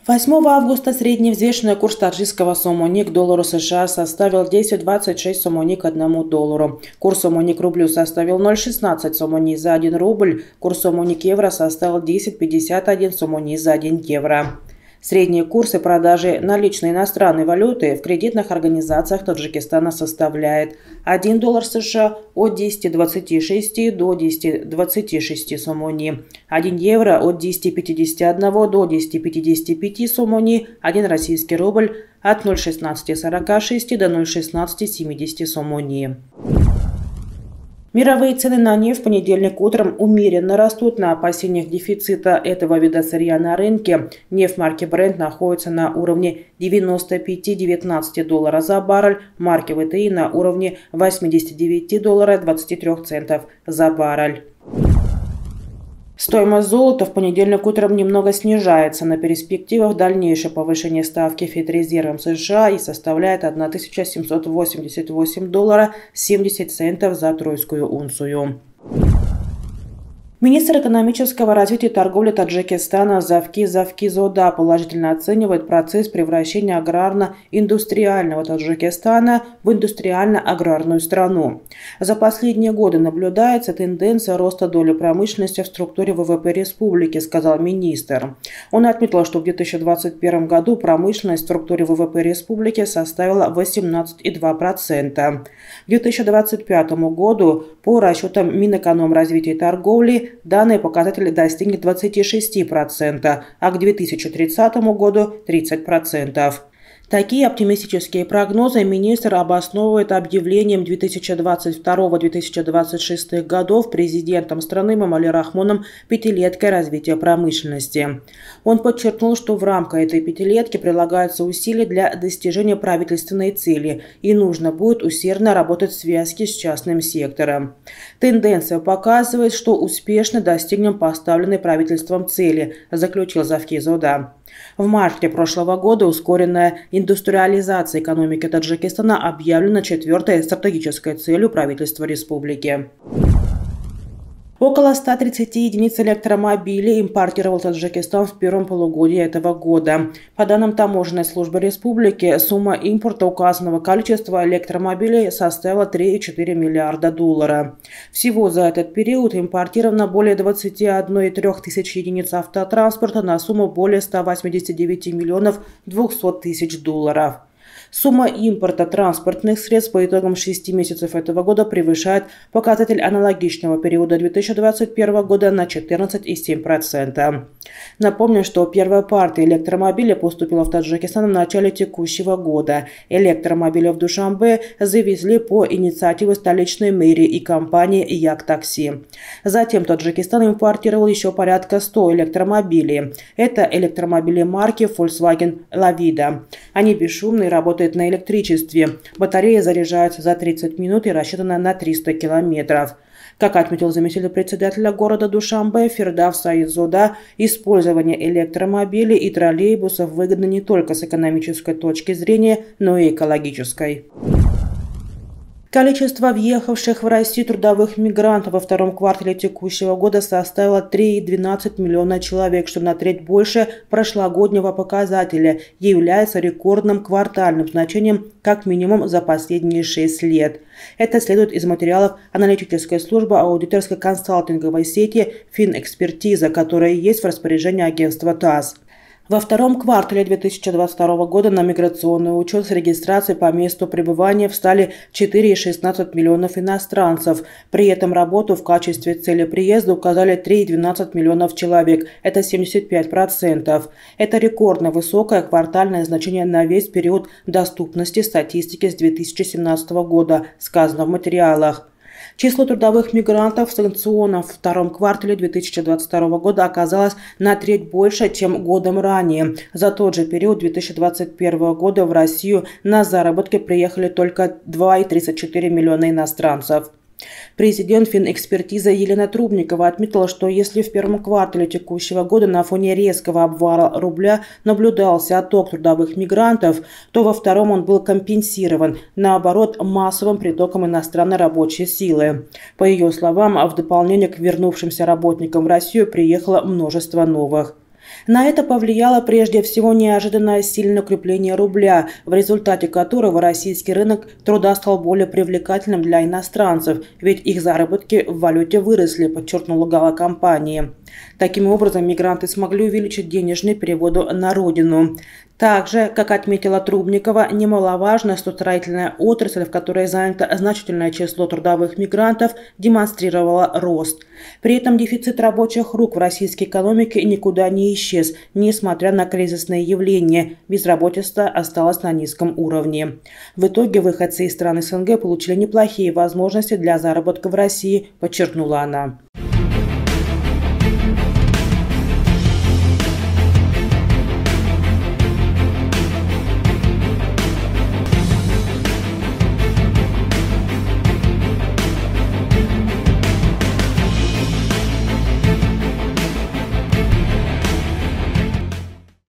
8 августа средний взвешенный курс таджикского сомони к доллару США составил 10,26 сомони к $1. Курс сомони к рублю составил 0,16 сомони за 1 рубль. Курс сомони к евро составил 10,51 сомони за 1 евро. Средние курсы продажи наличной иностранной валюты в кредитных организациях Таджикистана составляет $1 США от 10,26 до 10,26 сомони, 1 евро от 10,51 до 10,55 сомони, 1 российский рубль от 0,1646 до 0,1670 сомони. Мировые цены на нефть в понедельник утром умеренно растут на опасениях дефицита этого вида сырья на рынке. Нефть марки Brent находится на уровне $95-19 за баррель, марки ВТИ на уровне $89.23 за баррель. Стоимость золота в понедельник утром немного снижается на перспективах дальнейшего повышения ставки Федрезервом США и составляет $1788.70 за тройскую унцию. Министр экономического развития и торговли Таджикистана Завки Зода положительно оценивает процесс превращения аграрно-индустриального Таджикистана в индустриально-аграрную страну. За последние годы наблюдается тенденция роста доли промышленности в структуре ВВП республики, сказал министр. Он отметил, что в 2021 году промышленность в структуре ВВП республики составила 18,2%. К 2025 году по расчетам Минэкономразвития и торговли данный показатель достигнет 26%, а к 2030 году – 30%. Такие оптимистические прогнозы министр обосновывает объявлением 2022-2026 годов президентом страны Эмомали Рахмоном пятилеткой развития промышленности. Он подчеркнул, что в рамках этой пятилетки прилагаются усилия для достижения правительственной цели и нужно будет усердно работать в связке с частным сектором. Тенденция показывает, что успешно достигнем поставленной правительством цели, заключил Завки Зода. В марте прошлого года ускоренная индустриализация экономики Таджикистана объявлена 4-й стратегической целью правительства республики. Около 130 единиц электромобилей импортировал Таджикистан в первом полугодии этого года. По данным Таможенной службы республики, сумма импорта указанного количества электромобилей составила $3,4 миллиарда. Всего за этот период импортировано более 21,3 тысяч единиц автотранспорта на сумму более $189 миллионов 200 тысяч. Сумма импорта транспортных средств по итогам 6 месяцев этого года превышает показатель аналогичного периода 2021 года на 14,7%. Напомню, что первая партия электромобилей поступила в Таджикистан в начале текущего года. Электромобили в Душанбе завезли по инициативе столичной мэрии и компании Як-Такси. Затем Таджикистан импортировал еще порядка 100 электромобилей. Это электромобили марки Volkswagen Lavida. Они бесшумные, работают на электричестве. Батарея заряжается за 30 минут и рассчитана на 300 километров. Как отметил заместитель председателя города Душанбе Фирдавс Саид Зода, использование электромобилей и троллейбусов выгодно не только с экономической точки зрения, но и экологической. Количество въехавших в Россию трудовых мигрантов во втором квартале текущего года составило 3,12 миллиона человек, что на треть больше прошлогоднего показателя и является рекордным квартальным значением как минимум за последние 6 лет. Это следует из материалов аналитической службы аудиторской консалтинговой сети «Финэкспертиза», которая есть в распоряжении агентства ТАСС. Во втором квартале 2022 года на миграционный учет с регистрацией по месту пребывания встали 4,16 миллионов иностранцев. При этом работу в качестве цели приезда указали 3,12 миллионов человек. Это 75%. Это рекордно высокое квартальное значение на весь период доступности статистики с 2017 года, сказано в материалах. Число трудовых мигрантов санкционов в втором квартале 2022 года оказалось на треть больше, чем годом ранее. За тот же период 2021 года в Россию на заработки приехали только 2,34 миллиона иностранцев. Президент Финэкспертизы Елена Трубникова отметила, что если в первом квартале текущего года на фоне резкого обвала рубля наблюдался отток трудовых мигрантов, то во втором он был компенсирован, наоборот, массовым притоком иностранной рабочей силы. По ее словам, в дополнение к вернувшимся работникам в Россию приехало множество новых. На это повлияло прежде всего неожиданное сильное укрепление рубля, в результате которого российский рынок труда стал более привлекательным для иностранцев, ведь их заработки в валюте выросли, подчеркнула глава компании. Таким образом, мигранты смогли увеличить денежные переводы на родину. Также, как отметила Трубникова, немаловажно, что строительная отрасль, в которой занято значительное число трудовых мигрантов, демонстрировала рост. При этом дефицит рабочих рук в российской экономике никуда не исчез, несмотря на кризисные явления. Безработица осталась на низком уровне. В итоге выходцы из стран СНГ получили неплохие возможности для заработка в России, подчеркнула она.